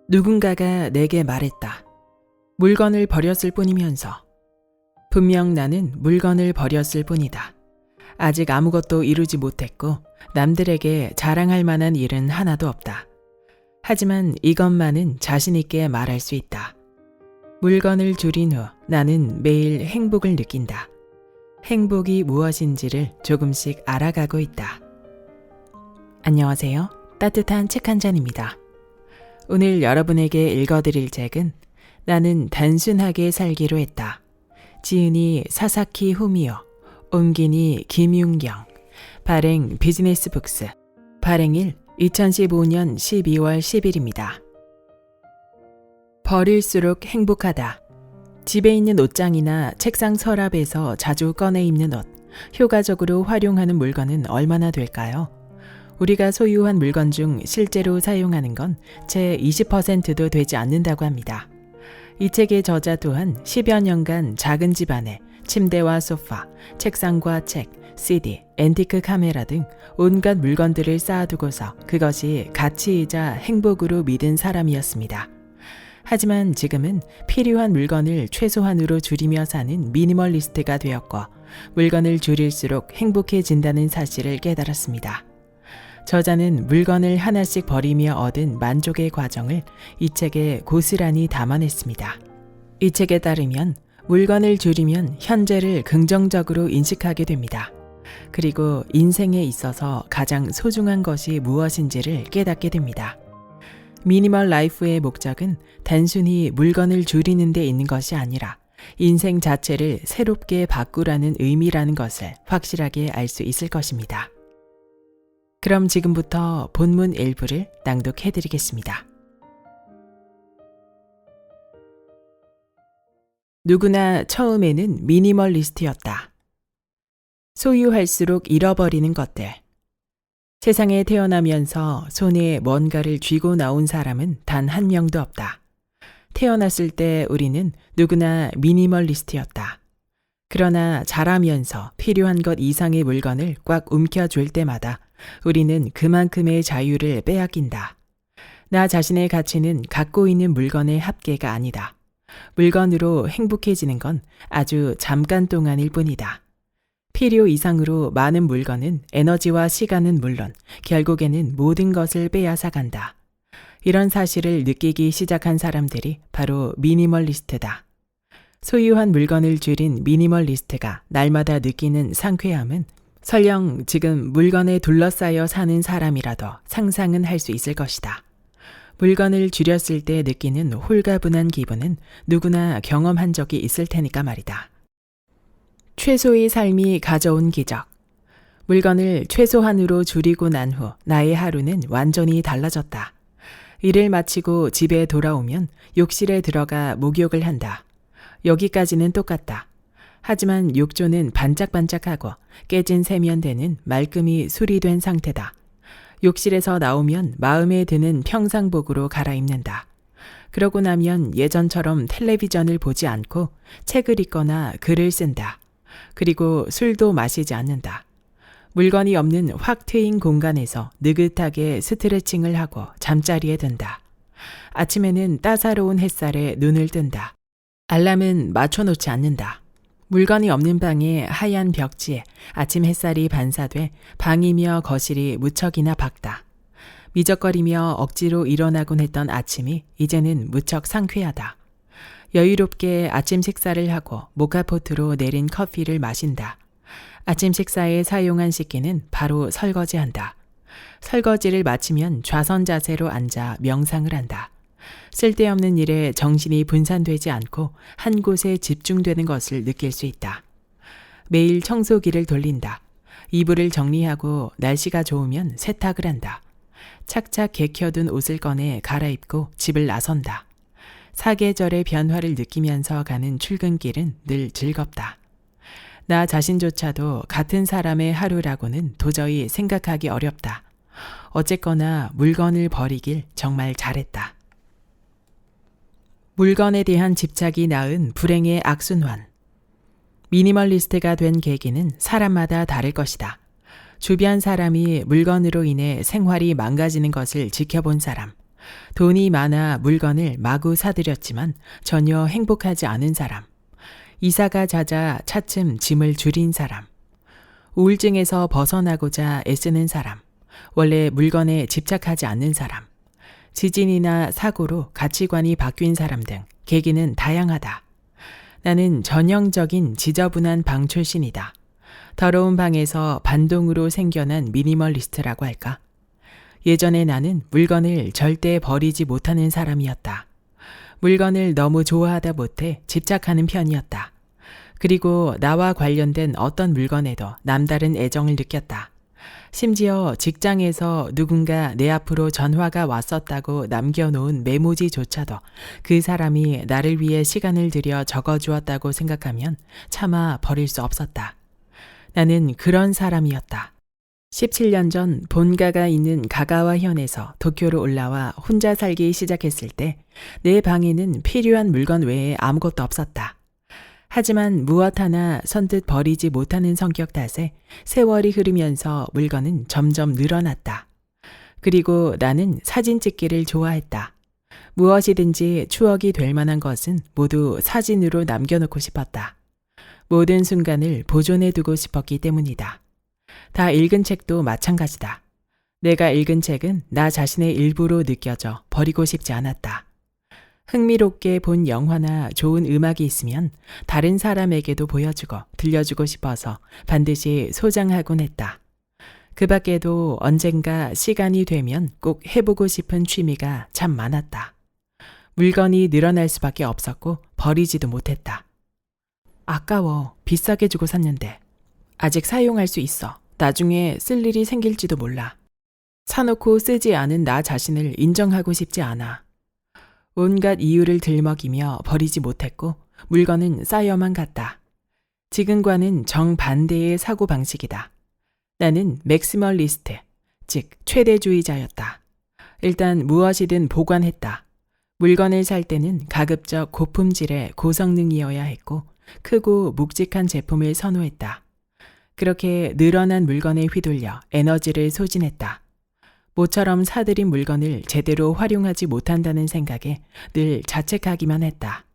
누군가가 내게 말했다. 물건을 버렸을 뿐이면서. 분명 나는 물건을 버렸을 뿐이다. 아직 아무것도 이루지 못했고 남들에게 자랑할 만한 일은 하나도 없다. 하지만 이것만은 자신 있게 말할 수 있다. 물건을 줄인 후 나는 매일 행복을 느낀다. 행복이 무엇인지를 조금씩 알아가고 있다. 안녕하세요. 따뜻한 책 한 잔입니다. 오늘 여러분에게 읽어드릴 책은 나는 단순하게 살기로 했다. 지은이 사사키 후미오, 옮기니 김윤경, 발행 비즈니스 북스, 발행일 2015년 12월 10일입니다. 버릴수록 행복하다. 집에 있는 옷장이나 책상 서랍에서 자주 꺼내 입는 옷, 효과적으로 활용하는 물건은 얼마나 될까요? 우리가 소유한 물건 중 실제로 사용하는 건 채 20%도 되지 않는다고 합니다. 이 책의 저자 또한 10여 년간 작은 집안에 침대와 소파, 책상과 책, CD, 앤티크 카메라 등 온갖 물건들을 쌓아두고서 그것이 가치이자 행복으로 믿은 사람이었습니다. 하지만 지금은 필요한 물건을 최소한으로 줄이며 사는 미니멀리스트가 되었고 물건을 줄일수록 행복해진다는 사실을 깨달았습니다. 저자는 물건을 하나씩 버리며 얻은 만족의 과정을 이 책에 고스란히 담아냈습니다. 이 책에 따르면 물건을 줄이면 현재를 긍정적으로 인식하게 됩니다. 그리고 인생에 있어서 가장 소중한 것이 무엇인지를 깨닫게 됩니다. 미니멀 라이프의 목적은 단순히 물건을 줄이는 데 있는 것이 아니라 인생 자체를 새롭게 바꾸라는 의미라는 것을 확실하게 알 수 있을 것입니다. 그럼 지금부터 본문 일부를 낭독해 드리겠습니다. 누구나 처음에는 미니멀리스트였다. 소유할수록 잃어버리는 것들. 세상에 태어나면서 손에 뭔가를 쥐고 나온 사람은 단 한 명도 없다. 태어났을 때 우리는 누구나 미니멀리스트였다. 그러나 자라면서 필요한 것 이상의 물건을 꽉 움켜쥘 때마다 우리는 그만큼의 자유를 빼앗긴다. 나 자신의 가치는 갖고 있는 물건의 합계가 아니다. 물건으로 행복해지는 건 아주 잠깐 동안일 뿐이다. 필요 이상으로 많은 물건은 에너지와 시간은 물론 결국에는 모든 것을 빼앗아 간다. 이런 사실을 느끼기 시작한 사람들이 바로 미니멀리스트다. 소유한 물건을 줄인 미니멀리스트가 날마다 느끼는 상쾌함은 설령 지금 물건에 둘러싸여 사는 사람이라도 상상은 할 수 있을 것이다. 물건을 줄였을 때 느끼는 홀가분한 기분은 누구나 경험한 적이 있을 테니까 말이다. 최소의 삶이 가져온 기적. 물건을 최소한으로 줄이고 난 후 나의 하루는 완전히 달라졌다. 일을 마치고 집에 돌아오면 욕실에 들어가 목욕을 한다. 여기까지는 똑같다. 하지만 욕조는 반짝반짝하고 깨진 세면대는 말끔히 수리된 상태다. 욕실에서 나오면 마음에 드는 평상복으로 갈아입는다. 그러고 나면 예전처럼 텔레비전을 보지 않고 책을 읽거나 글을 쓴다. 그리고 술도 마시지 않는다. 물건이 없는 확 트인 공간에서 느긋하게 스트레칭을 하고 잠자리에 든다. 아침에는 따사로운 햇살에 눈을 뜬다. 알람은 맞춰놓지 않는다. 물건이 없는 방의 하얀 벽지에 아침 햇살이 반사돼 방이며 거실이 무척이나 밝다. 미적거리며 억지로 일어나곤 했던 아침이 이제는 무척 상쾌하다. 여유롭게 아침 식사를 하고 모카포트로 내린 커피를 마신다. 아침 식사에 사용한 식기는 바로 설거지한다. 설거지를 마치면 좌선 자세로 앉아 명상을 한다. 쓸데없는 일에 정신이 분산되지 않고 한 곳에 집중되는 것을 느낄 수 있다. 매일 청소기를 돌린다. 이불을 정리하고 날씨가 좋으면 세탁을 한다. 착착 개켜둔 옷을 꺼내 갈아입고 집을 나선다. 사계절의 변화를 느끼면서 가는 출근길은 늘 즐겁다. 나 자신조차도 같은 사람의 하루라고는 도저히 생각하기 어렵다. 어쨌거나 물건을 버리길 정말 잘했다. 물건에 대한 집착이 낳은 불행의 악순환. 미니멀리스트가 된 계기는 사람마다 다를 것이다. 주변 사람이 물건으로 인해 생활이 망가지는 것을 지켜본 사람, 돈이 많아 물건을 마구 사들였지만 전혀 행복하지 않은 사람. 이사가 잦아 차츰 짐을 줄인 사람. 우울증에서 벗어나고자 애쓰는 사람. 원래 물건에 집착하지 않는 사람. 지진이나 사고로 가치관이 바뀐 사람 등 계기는 다양하다. 나는 전형적인 지저분한 방 출신이다. 더러운 방에서 반동으로 생겨난 미니멀리스트라고 할까? 예전에 나는 물건을 절대 버리지 못하는 사람이었다. 물건을 너무 좋아하다 못해 집착하는 편이었다. 그리고 나와 관련된 어떤 물건에도 남다른 애정을 느꼈다. 심지어 직장에서 누군가 내 앞으로 전화가 왔었다고 남겨놓은 메모지조차도 그 사람이 나를 위해 시간을 들여 적어주었다고 생각하면 차마 버릴 수 없었다. 나는 그런 사람이었다. 17년 전 본가가 있는 가가와현에서 도쿄로 올라와 혼자 살기 시작했을 때 내 방에는 필요한 물건 외에 아무것도 없었다. 하지만 무엇 하나 선뜻 버리지 못하는 성격 탓에 세월이 흐르면서 물건은 점점 늘어났다. 그리고 나는 사진 찍기를 좋아했다. 무엇이든지 추억이 될 만한 것은 모두 사진으로 남겨놓고 싶었다. 모든 순간을 보존해 두고 싶었기 때문이다. 다 읽은 책도 마찬가지다. 내가 읽은 책은 나 자신의 일부로 느껴져 버리고 싶지 않았다. 흥미롭게 본 영화나 좋은 음악이 있으면 다른 사람에게도 보여주고 들려주고 싶어서 반드시 소장하곤 했다. 그 밖에도 언젠가 시간이 되면 꼭 해보고 싶은 취미가 참 많았다. 물건이 늘어날 수밖에 없었고 버리지도 못했다. 아까워. 비싸게 주고 샀는데. 아직 사용할 수 있어. 나중에 쓸 일이 생길지도 몰라. 사놓고 쓰지 않은 나 자신을 인정하고 싶지 않아. 온갖 이유를 들먹이며 버리지 못했고 물건은 쌓여만 갔다. 지금과는 정반대의 사고방식이다. 나는 맥시멀리스트, 즉 최대주의자였다. 일단 무엇이든 보관했다. 물건을 살 때는 가급적 고품질의 고성능이어야 했고 크고 묵직한 제품을 선호했다. 그렇게 늘어난 물건에 휘둘려 에너지를 소진했다. 모처럼 사들인 물건을 제대로 활용하지 못한다는 생각에 늘 자책하기만 했다.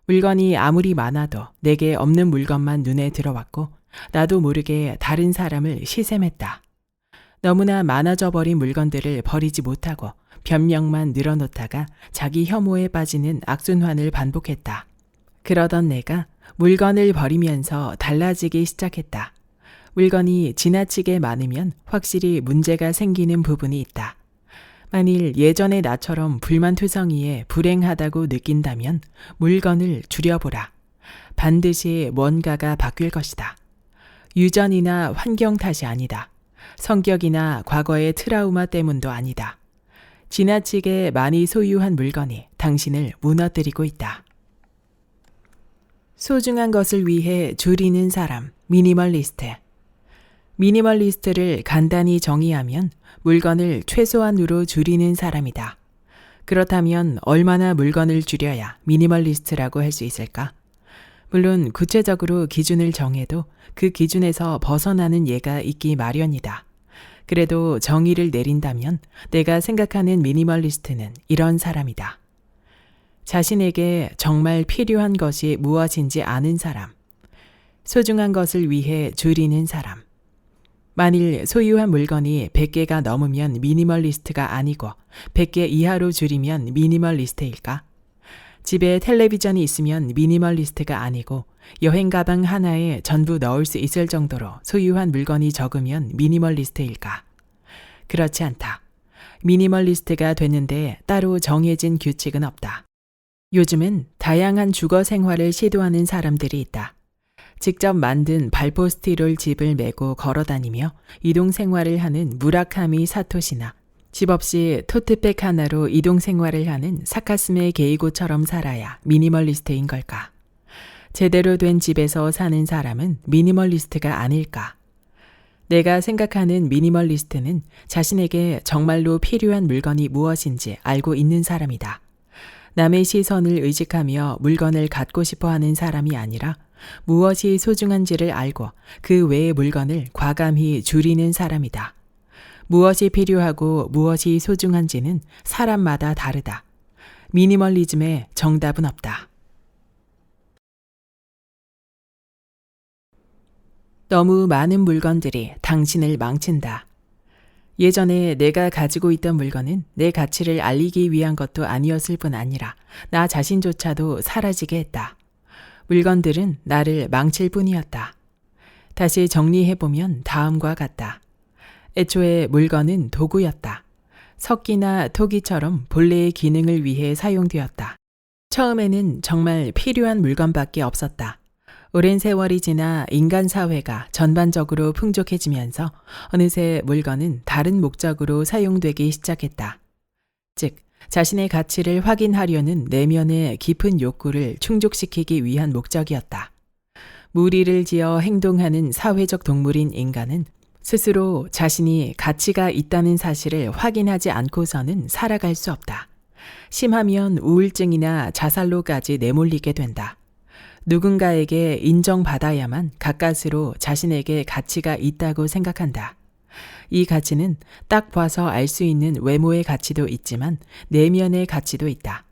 물건이 아무리 많아도 내게 없는 물건만 눈에 들어왔고 나도 모르게 다른 사람을 시샘했다. 너무나 많아져 버린 물건들을 버리지 못하고 변명만 늘어놓다가 자기 혐오에 빠지는 악순환을 반복했다. 그러던 내가 물건을 버리면서 달라지기 시작했다. 물건이 지나치게 많으면 확실히 문제가 생기는 부분이 있다. 만일 예전의 나처럼 불만투성이에 불행하다고 느낀다면 물건을 줄여보라. 반드시 뭔가가 바뀔 것이다. 유전이나 환경 탓이 아니다. 성격이나 과거의 트라우마 때문도 아니다. 지나치게 많이 소유한 물건이 당신을 무너뜨리고 있다. 소중한 것을 위해 줄이는 사람, 미니멀리스트. 미니멀리스트를 간단히 정의하면 물건을 최소한으로 줄이는 사람이다. 그렇다면 얼마나 물건을 줄여야 미니멀리스트라고 할 수 있을까? 물론 구체적으로 기준을 정해도 그 기준에서 벗어나는 예가 있기 마련이다. 그래도 정의를 내린다면 내가 생각하는 미니멀리스트는 이런 사람이다. 자신에게 정말 필요한 것이 무엇인지 아는 사람. 소중한 것을 위해 줄이는 사람. 만일 소유한 물건이 100개가 넘으면 미니멀리스트가 아니고 100개 이하로 줄이면 미니멀리스트일까? 집에 텔레비전이 있으면 미니멀리스트가 아니고 여행 가방 하나에 전부 넣을 수 있을 정도로 소유한 물건이 적으면 미니멀리스트일까? 그렇지 않다. 미니멀리스트가 되는데 따로 정해진 규칙은 없다. 요즘은 다양한 주거 생활을 시도하는 사람들이 있다. 직접 만든 발포스티롤 집을 메고 걸어다니며 이동 생활을 하는 무라카미 사토시나 집 없이 토트백 하나로 이동 생활을 하는 사카스메 게이고처럼 살아야 미니멀리스트인 걸까? 제대로 된 집에서 사는 사람은 미니멀리스트가 아닐까? 내가 생각하는 미니멀리스트는 자신에게 정말로 필요한 물건이 무엇인지 알고 있는 사람이다. 남의 시선을 의식하며 물건을 갖고 싶어 하는 사람이 아니라 무엇이 소중한지를 알고 그 외의 물건을 과감히 줄이는 사람이다. 무엇이 필요하고 무엇이 소중한지는 사람마다 다르다. 미니멀리즘에 정답은 없다. 너무 많은 물건들이 당신을 망친다. 예전에 내가 가지고 있던 물건은 내 가치를 알리기 위한 것도 아니었을 뿐 아니라 나 자신조차도 사라지게 했다. 물건들은 나를 망칠 뿐이었다. 다시 정리해보면 다음과 같다. 애초에 물건은 도구였다. 석기나 토기처럼 본래의 기능을 위해 사용되었다. 처음에는 정말 필요한 물건밖에 없었다. 오랜 세월이 지나 인간 사회가 전반적으로 풍족해지면서 어느새 물건은 다른 목적으로 사용되기 시작했다. 즉, 자신의 가치를 확인하려는 내면의 깊은 욕구를 충족시키기 위한 목적이었다. 무리를 지어 행동하는 사회적 동물인 인간은 스스로 자신이 가치가 있다는 사실을 확인하지 않고서는 살아갈 수 없다. 심하면 우울증이나 자살로까지 내몰리게 된다. 누군가에게 인정받아야만 가까스로 자신에게 가치가 있다고 생각한다. 이 가치는 딱 봐서 알 수 있는 외모의 가치도 있지만 내면의 가치도 있다.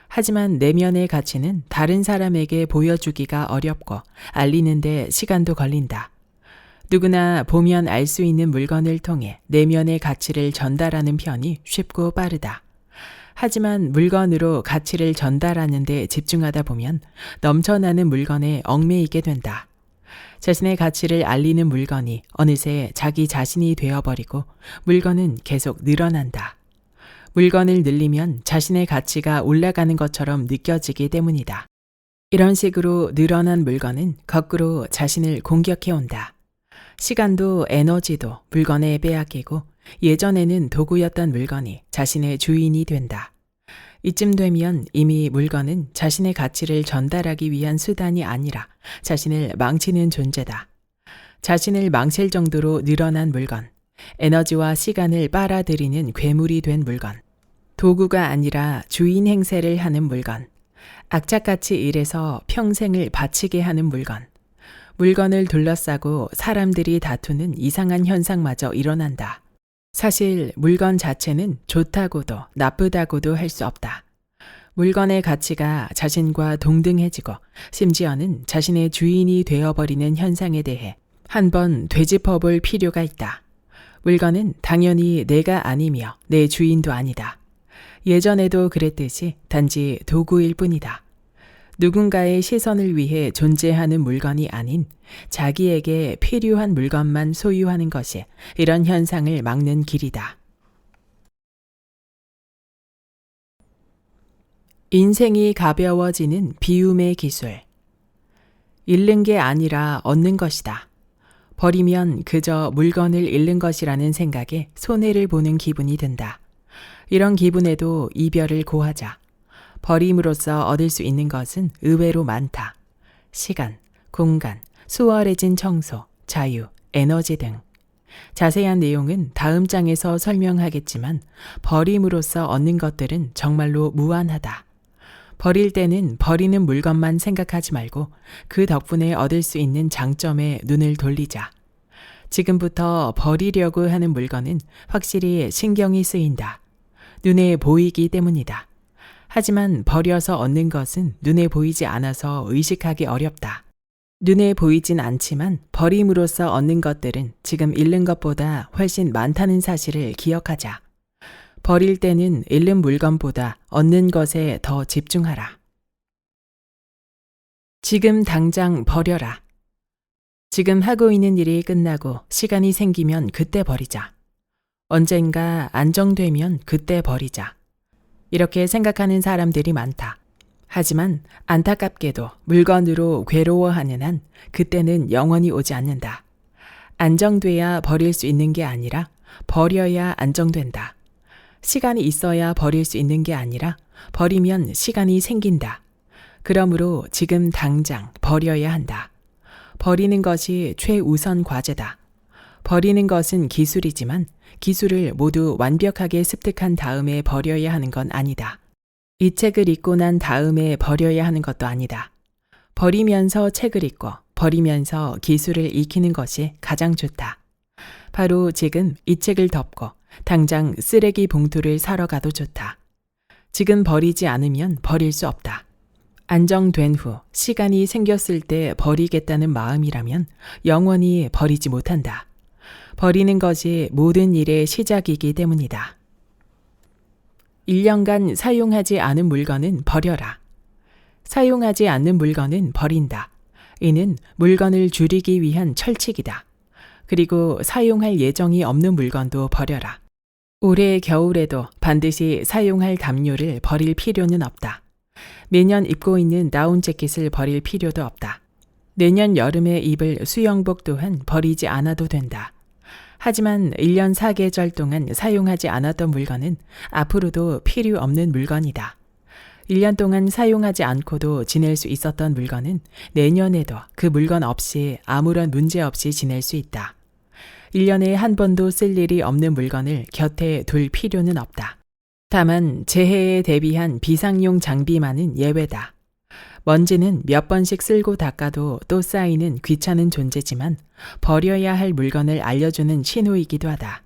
하지만 내면의 가치는 다른 사람에게 보여주기가 어렵고 알리는데 시간도 걸린다. 누구나 보면 알 수 있는 물건을 통해 내면의 가치를 전달하는 편이 쉽고 빠르다. 하지만 물건으로 가치를 전달하는 데 집중하다 보면 넘쳐나는 물건에 얽매이게 된다. 자신의 가치를 알리는 물건이 어느새 자기 자신이 되어버리고 물건은 계속 늘어난다. 물건을 늘리면 자신의 가치가 올라가는 것처럼 느껴지기 때문이다. 이런 식으로 늘어난 물건은 거꾸로 자신을 공격해온다. 시간도 에너지도 물건에 빼앗기고 예전에는 도구였던 물건이 자신의 주인이 된다. 이쯤 되면 이미 물건은 자신의 가치를 전달하기 위한 수단이 아니라 자신을 망치는 존재다. 자신을 망칠 정도로 늘어난 물건, 에너지와 시간을 빨아들이는 괴물이 된 물건, 도구가 아니라 주인 행세를 하는 물건, 악착같이 일해서 평생을 바치게 하는 물건, 물건을 둘러싸고 사람들이 다투는 이상한 현상마저 일어난다. 사실 물건 자체는 좋다고도 나쁘다고도 할 수 없다. 물건의 가치가 자신과 동등해지고 심지어는 자신의 주인이 되어버리는 현상에 대해 한번 되짚어볼 필요가 있다. 물건은 당연히 내가 아니며 내 주인도 아니다. 예전에도 그랬듯이 단지 도구일 뿐이다. 누군가의 시선을 위해 존재하는 물건이 아닌 자기에게 필요한 물건만 소유하는 것이 이런 현상을 막는 길이다. 인생이 가벼워지는 비움의 기술. 잃는 게 아니라 얻는 것이다. 버리면 그저 물건을 잃는 것이라는 생각에 손해를 보는 기분이 든다. 이런 기분에도 이별을 고하자. 버림으로써 얻을 수 있는 것은 의외로 많다. 시간, 공간, 수월해진 청소, 자유, 에너지 등. 자세한 내용은 다음 장에서 설명하겠지만 버림으로써 얻는 것들은 정말로 무한하다. 버릴 때는 버리는 물건만 생각하지 말고 그 덕분에 얻을 수 있는 장점에 눈을 돌리자. 지금부터 버리려고 하는 물건은 확실히 신경이 쓰인다. 눈에 보이기 때문이다. 하지만 버려서 얻는 것은 눈에 보이지 않아서 의식하기 어렵다. 눈에 보이진 않지만 버림으로써 얻는 것들은 지금 잃는 것보다 훨씬 많다는 사실을 기억하자. 버릴 때는 잃는 물건보다 얻는 것에 더 집중하라. 지금 당장 버려라. 지금 하고 있는 일이 끝나고 시간이 생기면 그때 버리자. 언젠가 안정되면 그때 버리자. 이렇게 생각하는 사람들이 많다. 하지만 안타깝게도 물건으로 괴로워하는 한 그때는 영원히 오지 않는다. 안정돼야 버릴 수 있는 게 아니라 버려야 안정된다. 시간이 있어야 버릴 수 있는 게 아니라 버리면 시간이 생긴다. 그러므로 지금 당장 버려야 한다. 버리는 것이 최우선 과제다. 버리는 것은 기술이지만 기술을 모두 완벽하게 습득한 다음에 버려야 하는 건 아니다. 이 책을 읽고 난 다음에 버려야 하는 것도 아니다. 버리면서 책을 읽고 버리면서 기술을 익히는 것이 가장 좋다. 바로 지금 이 책을 덮고 당장 쓰레기 봉투를 사러 가도 좋다. 지금 버리지 않으면 버릴 수 없다. 안정된 후 시간이 생겼을 때 버리겠다는 마음이라면 영원히 버리지 못한다. 버리는 것이 모든 일의 시작이기 때문이다. 1년간 사용하지 않은 물건은 버려라. 사용하지 않는 물건은 버린다. 이는 물건을 줄이기 위한 철칙이다. 그리고 사용할 예정이 없는 물건도 버려라. 올해 겨울에도 반드시 사용할 담요를 버릴 필요는 없다. 매년 입고 있는 다운 재킷을 버릴 필요도 없다. 내년 여름에 입을 수영복 또한 버리지 않아도 된다. 하지만 1년 4계절 동안 사용하지 않았던 물건은 앞으로도 필요 없는 물건이다. 1년 동안 사용하지 않고도 지낼 수 있었던 물건은 내년에도 그 물건 없이 아무런 문제 없이 지낼 수 있다. 1년에 한 번도 쓸 일이 없는 물건을 곁에 둘 필요는 없다. 다만 재해에 대비한 비상용 장비만은 예외다. 먼지는 몇 번씩 쓸고 닦아도 또 쌓이는 귀찮은 존재지만 버려야 할 물건을 알려주는 신호이기도 하다.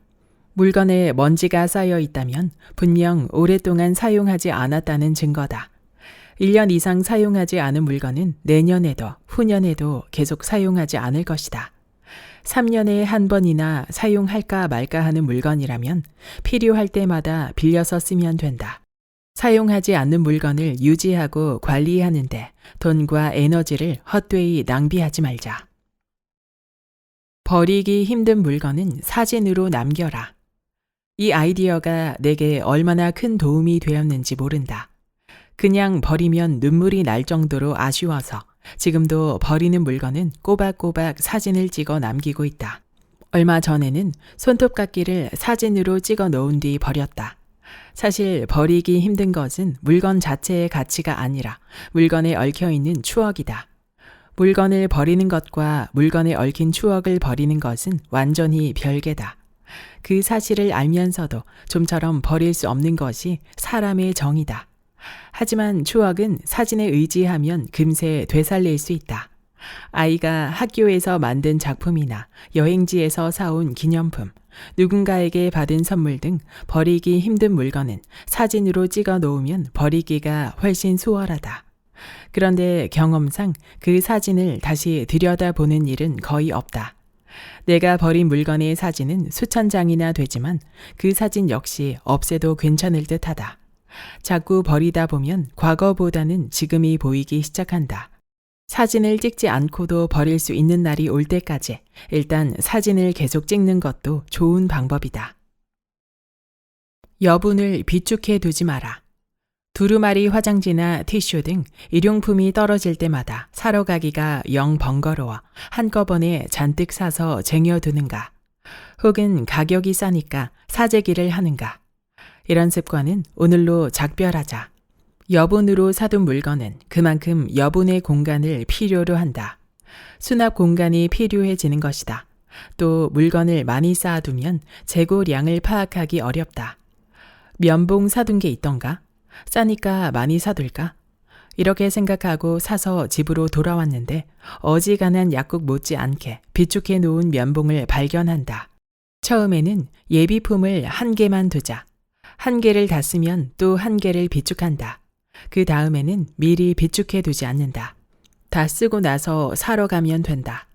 물건에 먼지가 쌓여 있다면 분명 오랫동안 사용하지 않았다는 증거다. 1년 이상 사용하지 않은 물건은 내년에도 후년에도 계속 사용하지 않을 것이다. 3년에 한 번이나 사용할까 말까 하는 물건이라면 필요할 때마다 빌려서 쓰면 된다. 사용하지 않는 물건을 유지하고 관리하는데 돈과 에너지를 헛되이 낭비하지 말자. 버리기 힘든 물건은 사진으로 남겨라. 이 아이디어가 내게 얼마나 큰 도움이 되었는지 모른다. 그냥 버리면 눈물이 날 정도로 아쉬워서 지금도 버리는 물건은 꼬박꼬박 사진을 찍어 남기고 있다. 얼마 전에는 손톱깎이를 사진으로 찍어 놓은 뒤 버렸다. 사실 버리기 힘든 것은 물건 자체의 가치가 아니라 물건에 얽혀있는 추억이다. 물건을 버리는 것과 물건에 얽힌 추억을 버리는 것은 완전히 별개다. 그 사실을 알면서도 좀처럼 버릴 수 없는 것이 사람의 정이다. 하지만 추억은 사진에 의지하면 금세 되살릴 수 있다. 아이가 학교에서 만든 작품이나 여행지에서 사온 기념품, 누군가에게 받은 선물 등 버리기 힘든 물건은 사진으로 찍어 놓으면 버리기가 훨씬 수월하다. 그런데 경험상 그 사진을 다시 들여다보는 일은 거의 없다. 내가 버린 물건의 사진은 수천 장이나 되지만 그 사진 역시 없애도 괜찮을 듯하다. 자꾸 버리다 보면 과거보다는 지금이 보이기 시작한다. 사진을 찍지 않고도 버릴 수 있는 날이 올 때까지 일단 사진을 계속 찍는 것도 좋은 방법이다. 여분을 비축해 두지 마라. 두루마리 화장지나 티슈 등 일용품이 떨어질 때마다 사러 가기가 영 번거로워 한꺼번에 잔뜩 사서 쟁여두는가? 혹은 가격이 싸니까 사재기를 하는가? 이런 습관은 오늘로 작별하자. 여분으로 사둔 물건은 그만큼 여분의 공간을 필요로 한다. 수납 공간이 필요해지는 것이다. 또 물건을 많이 쌓아두면 재고량을 파악하기 어렵다. 면봉 사둔 게 있던가? 싸니까 많이 사둘까? 이렇게 생각하고 사서 집으로 돌아왔는데 어지간한 약국 못지않게 비축해 놓은 면봉을 발견한다. 처음에는 예비품을 한 개만 두자. 한 개를 다 쓰면 또 한 개를 비축한다. 그 다음에는 미리 비축해 두지 않는다. 다 쓰고 나서 사러 가면 된다.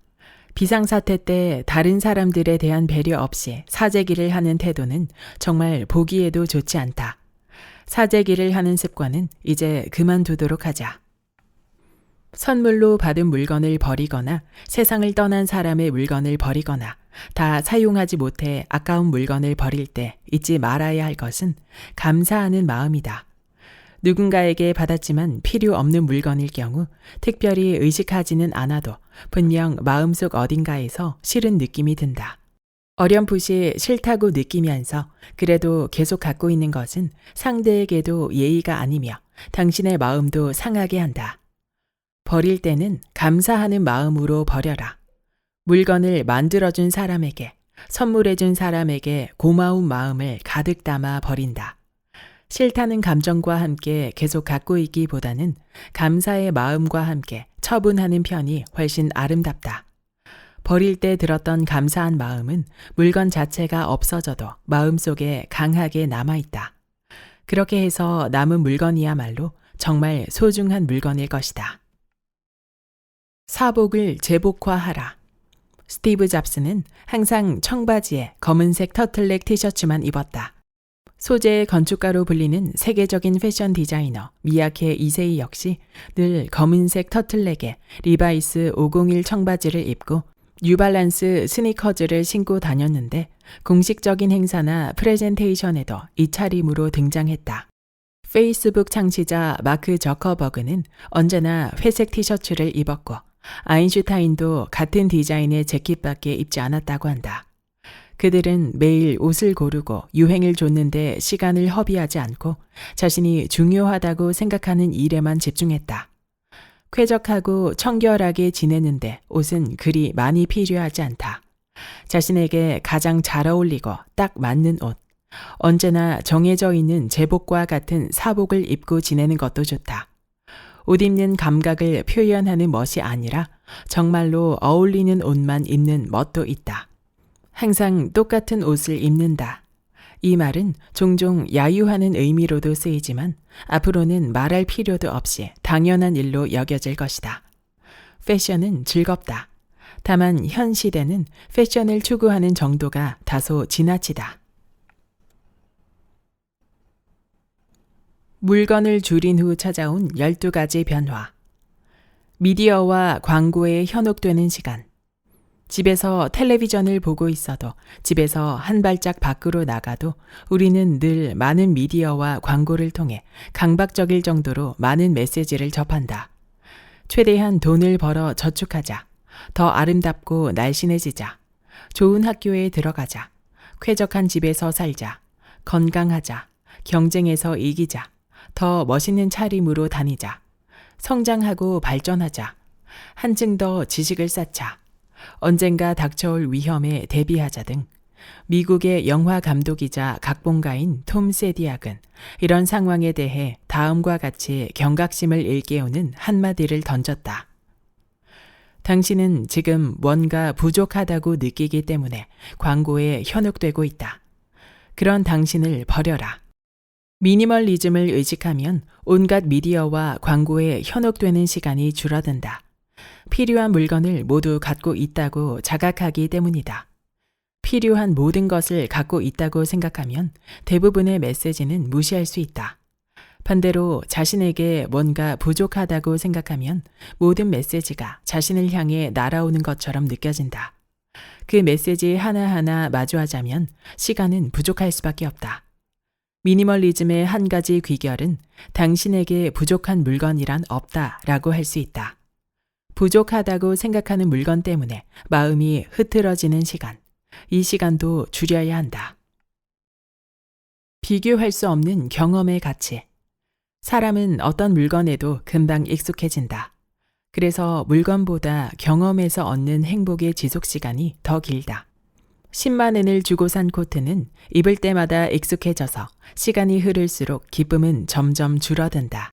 비상사태 때 다른 사람들에 대한 배려 없이 사재기를 하는 태도는 정말 보기에도 좋지 않다. 사재기를 하는 습관은 이제 그만두도록 하자. 선물로 받은 물건을 버리거나 세상을 떠난 사람의 물건을 버리거나 다 사용하지 못해 아까운 물건을 버릴 때 잊지 말아야 할 것은 감사하는 마음이다. 누군가에게 받았지만 필요 없는 물건일 경우 특별히 의식하지는 않아도 분명 마음속 어딘가에서 싫은 느낌이 든다. 어렴풋이 싫다고 느끼면서 그래도 계속 갖고 있는 것은 상대에게도 예의가 아니며 당신의 마음도 상하게 한다. 버릴 때는 감사하는 마음으로 버려라. 물건을 만들어준 사람에게, 선물해준 사람에게 고마운 마음을 가득 담아 버린다. 싫다는 감정과 함께 계속 갖고 있기보다는 감사의 마음과 함께 처분하는 편이 훨씬 아름답다. 버릴 때 들었던 감사한 마음은 물건 자체가 없어져도 마음속에 강하게 남아있다. 그렇게 해서 남은 물건이야말로 정말 소중한 물건일 것이다. 사복을 제복화하라. 스티브 잡스는 항상 청바지에 검은색 터틀넥 티셔츠만 입었다. 소재의 건축가로 불리는 세계적인 패션 디자이너 미야케 이세이 역시 늘 검은색 터틀넥에 리바이스 501 청바지를 입고 뉴발란스 스니커즈를 신고 다녔는데 공식적인 행사나 프레젠테이션에도 이 차림으로 등장했다. 페이스북 창시자 마크 저커버그는 언제나 회색 티셔츠를 입었고 아인슈타인도 같은 디자인의 재킷밖에 입지 않았다고 한다. 그들은 매일 옷을 고르고 유행을 좇는데 시간을 허비하지 않고 자신이 중요하다고 생각하는 일에만 집중했다. 쾌적하고 청결하게 지내는데 옷은 그리 많이 필요하지 않다. 자신에게 가장 잘 어울리고 딱 맞는 옷, 언제나 정해져 있는 제복과 같은 사복을 입고 지내는 것도 좋다. 옷 입는 감각을 표현하는 멋이 아니라 정말로 어울리는 옷만 입는 멋도 있다. 항상 똑같은 옷을 입는다. 이 말은 종종 야유하는 의미로도 쓰이지만 앞으로는 말할 필요도 없이 당연한 일로 여겨질 것이다. 패션은 즐겁다. 다만 현 시대는 패션을 추구하는 정도가 다소 지나치다. 물건을 줄인 후 찾아온 12가지 변화. 미디어와 광고에 현혹되는 시간. 집에서 텔레비전을 보고 있어도 집에서 한 발짝 밖으로 나가도 우리는 늘 많은 미디어와 광고를 통해 강박적일 정도로 많은 메시지를 접한다. 최대한 돈을 벌어 저축하자. 더 아름답고 날씬해지자. 좋은 학교에 들어가자. 쾌적한 집에서 살자. 건강하자. 경쟁에서 이기자. 더 멋있는 차림으로 다니자. 성장하고 발전하자. 한층 더 지식을 쌓자. 언젠가 닥쳐올 위험에 대비하자 등 미국의 영화 감독이자 각본가인 톰 세디악은 이런 상황에 대해 다음과 같이 경각심을 일깨우는 한마디를 던졌다. 당신은 지금 뭔가 부족하다고 느끼기 때문에 광고에 현혹되고 있다. 그런 당신을 버려라. 미니멀리즘을 의식하면 온갖 미디어와 광고에 현혹되는 시간이 줄어든다. 필요한 물건을 모두 갖고 있다고 자각하기 때문이다. 필요한 모든 것을 갖고 있다고 생각하면 대부분의 메시지는 무시할 수 있다. 반대로 자신에게 뭔가 부족하다고 생각하면 모든 메시지가 자신을 향해 날아오는 것처럼 느껴진다. 그 메시지 하나하나 마주하자면 시간은 부족할 수밖에 없다. 미니멀리즘의 한 가지 귀결은 당신에게 부족한 물건이란 없다라고 할 수 있다. 부족하다고 생각하는 물건 때문에 마음이 흐트러지는 시간, 이 시간도 줄여야 한다. 비교할 수 없는 경험의 가치. 사람은 어떤 물건에도 금방 익숙해진다. 그래서 물건보다 경험에서 얻는 행복의 지속시간이 더 길다. 10만 엔을 주고 산 코트는 입을 때마다 익숙해져서 시간이 흐를수록 기쁨은 점점 줄어든다.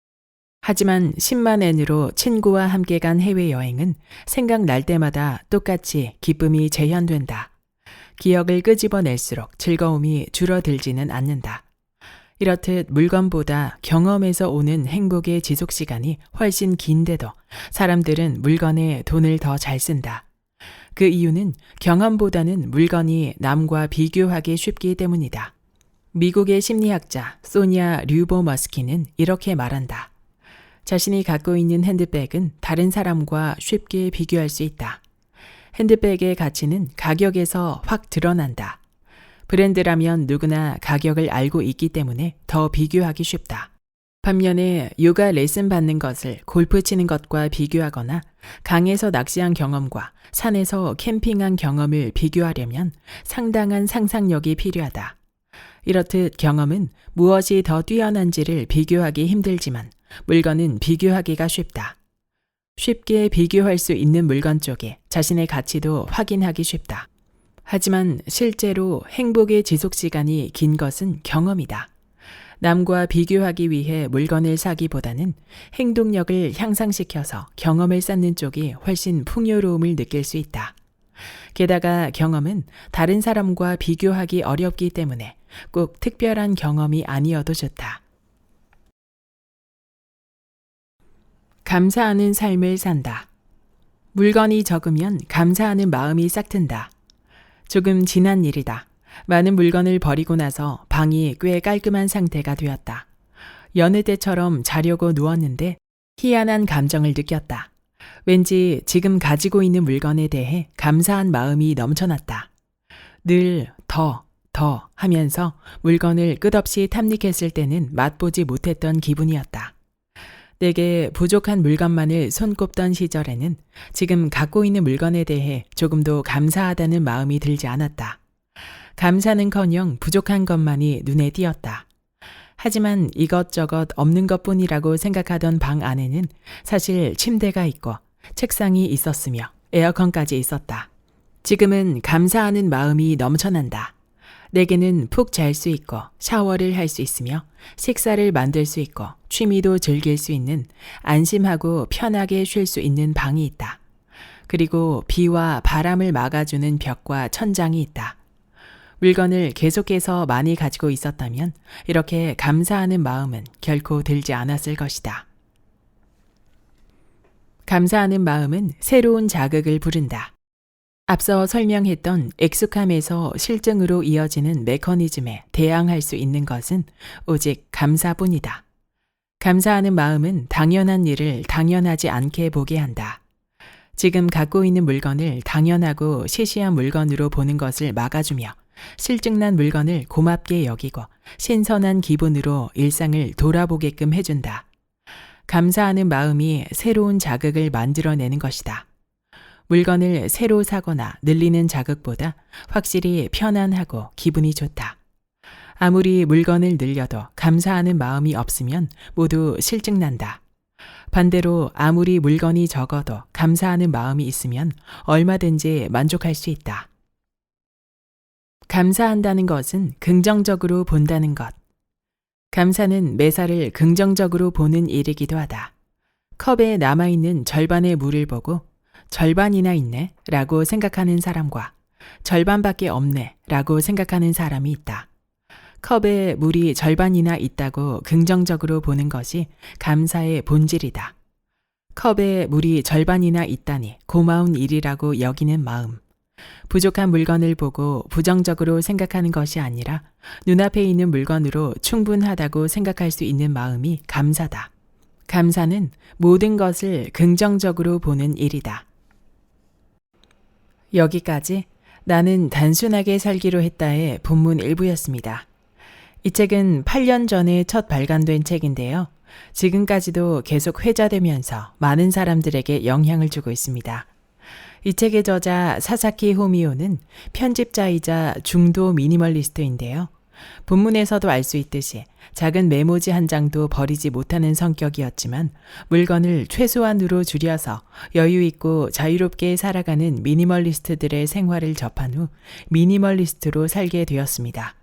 하지만 10만 엔으로 친구와 함께 간 해외여행은 생각날 때마다 똑같이 기쁨이 재현된다. 기억을 끄집어낼수록 즐거움이 줄어들지는 않는다. 이렇듯 물건보다 경험에서 오는 행복의 지속시간이 훨씬 긴데도 사람들은 물건에 돈을 더 잘 쓴다. 그 이유는 경험보다는 물건이 남과 비교하기 쉽기 때문이다. 미국의 심리학자 소니아 류보머스키는 이렇게 말한다. 자신이 갖고 있는 핸드백은 다른 사람과 쉽게 비교할 수 있다. 핸드백의 가치는 가격에서 확 드러난다. 브랜드라면 누구나 가격을 알고 있기 때문에 더 비교하기 쉽다. 반면에 요가 레슨 받는 것을 골프 치는 것과 비교하거나 강에서 낚시한 경험과 산에서 캠핑한 경험을 비교하려면 상당한 상상력이 필요하다. 이렇듯 경험은 무엇이 더 뛰어난지를 비교하기 힘들지만 물건은 비교하기가 쉽다. 쉽게 비교할 수 있는 물건 쪽에 자신의 가치도 확인하기 쉽다. 하지만 실제로 행복의 지속시간이 긴 것은 경험이다. 남과 비교하기 위해 물건을 사기보다는 행동력을 향상시켜서 경험을 쌓는 쪽이 훨씬 풍요로움을 느낄 수 있다. 게다가 경험은 다른 사람과 비교하기 어렵기 때문에 꼭 특별한 경험이 아니어도 좋다. 감사하는 삶을 산다. 물건이 적으면 감사하는 마음이 싹튼다. 조금 지난 일이다. 많은 물건을 버리고 나서 방이 꽤 깔끔한 상태가 되었다. 여느 때처럼 자려고 누웠는데 희한한 감정을 느꼈다. 왠지 지금 가지고 있는 물건에 대해 감사한 마음이 넘쳐났다. 늘 더 하면서 물건을 끝없이 탐닉했을 때는 맛보지 못했던 기분이었다. 내게 부족한 물건만을 손꼽던 시절에는 지금 갖고 있는 물건에 대해 조금도 감사하다는 마음이 들지 않았다. 감사는커녕 부족한 것만이 눈에 띄었다. 하지만 이것저것 없는 것뿐이라고 생각하던 방 안에는 사실 침대가 있고 책상이 있었으며 에어컨까지 있었다. 지금은 감사하는 마음이 넘쳐난다. 내게는 푹 잘 수 있고 샤워를 할 수 있으며 식사를 만들 수 있고 취미도 즐길 수 있는 안심하고 편하게 쉴 수 있는 방이 있다. 그리고 비와 바람을 막아주는 벽과 천장이 있다. 물건을 계속해서 많이 가지고 있었다면 이렇게 감사하는 마음은 결코 들지 않았을 것이다. 감사하는 마음은 새로운 자극을 부른다. 앞서 설명했던 익숙함에서 실증으로 이어지는 메커니즘에 대항할 수 있는 것은 오직 감사뿐이다. 감사하는 마음은 당연한 일을 당연하지 않게 보게 한다. 지금 갖고 있는 물건을 당연하고 시시한 물건으로 보는 것을 막아주며 실증난 물건을 고맙게 여기고 신선한 기분으로 일상을 돌아보게끔 해준다. 감사하는 마음이 새로운 자극을 만들어내는 것이다. 물건을 새로 사거나 늘리는 자극보다 확실히 편안하고 기분이 좋다. 아무리 물건을 늘려도 감사하는 마음이 없으면 모두 실증난다. 반대로 아무리 물건이 적어도 감사하는 마음이 있으면 얼마든지 만족할 수 있다. 감사한다는 것은 긍정적으로 본다는 것. 감사는 매사를 긍정적으로 보는 일이기도 하다. 컵에 남아있는 절반의 물을 보고 절반이나 있네 라고 생각하는 사람과 절반밖에 없네 라고 생각하는 사람이 있다. 컵에 물이 절반이나 있다고 긍정적으로 보는 것이 감사의 본질이다. 컵에 물이 절반이나 있다니 고마운 일이라고 여기는 마음. 부족한 물건을 보고 부정적으로 생각하는 것이 아니라 눈앞에 있는 물건으로 충분하다고 생각할 수 있는 마음이 감사다. 감사는 모든 것을 긍정적으로 보는 일이다. 여기까지 나는 단순하게 살기로 했다의 본문 일부였습니다. 이 책은 8년 전에 첫 발간된 책인데요. 지금까지도 계속 회자되면서 많은 사람들에게 영향을 주고 있습니다. 이 책의 저자 사사키 호미오는 편집자이자 중도 미니멀리스트인데요. 본문에서도 알 수 있듯이 작은 메모지 한 장도 버리지 못하는 성격이었지만 물건을 최소한으로 줄여서 여유 있고 자유롭게 살아가는 미니멀리스트들의 생활을 접한 후 미니멀리스트로 살게 되었습니다.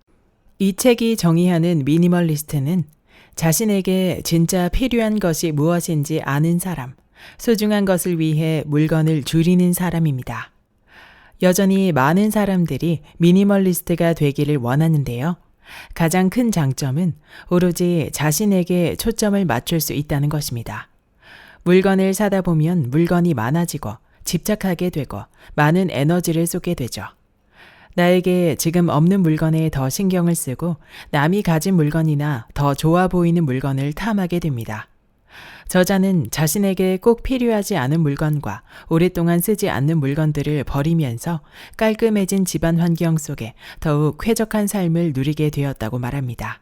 이 책이 정의하는 미니멀리스트는 자신에게 진짜 필요한 것이 무엇인지 아는 사람, 소중한 것을 위해 물건을 줄이는 사람입니다. 여전히 많은 사람들이 미니멀리스트가 되기를 원하는데요. 가장 큰 장점은 오로지 자신에게 초점을 맞출 수 있다는 것입니다. 물건을 사다 보면 물건이 많아지고 집착하게 되고 많은 에너지를 쏟게 되죠. 나에게 지금 없는 물건에 더 신경을 쓰고 남이 가진 물건이나 더 좋아 보이는 물건을 탐하게 됩니다. 저자는 자신에게 꼭 필요하지 않은 물건과 오랫동안 쓰지 않는 물건들을 버리면서 깔끔해진 집안 환경 속에 더욱 쾌적한 삶을 누리게 되었다고 말합니다.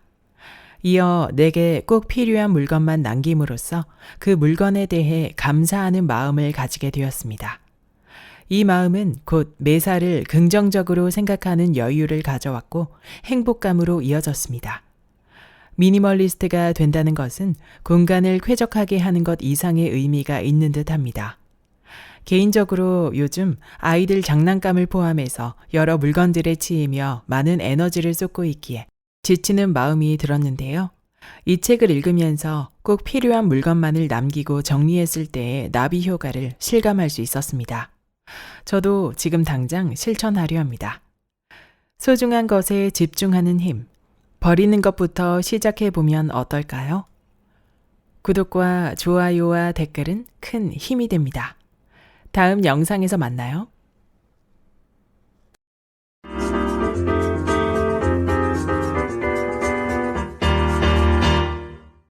이어 내게 꼭 필요한 물건만 남김으로써 그 물건에 대해 감사하는 마음을 가지게 되었습니다. 이 마음은 곧 매사를 긍정적으로 생각하는 여유를 가져왔고 행복감으로 이어졌습니다. 미니멀리스트가 된다는 것은 공간을 쾌적하게 하는 것 이상의 의미가 있는 듯합니다. 개인적으로 요즘 아이들 장난감을 포함해서 여러 물건들에 치이며 많은 에너지를 쏟고 있기에 지치는 마음이 들었는데요. 이 책을 읽으면서 꼭 필요한 물건만을 남기고 정리했을 때의 나비 효과를 실감할 수 있었습니다. 저도 지금 당장 실천하려 합니다. 소중한 것에 집중하는 힘, 버리는 것부터 시작해 보면 어떨까요? 구독과 좋아요와 댓글은 큰 힘이 됩니다. 다음 영상에서 만나요.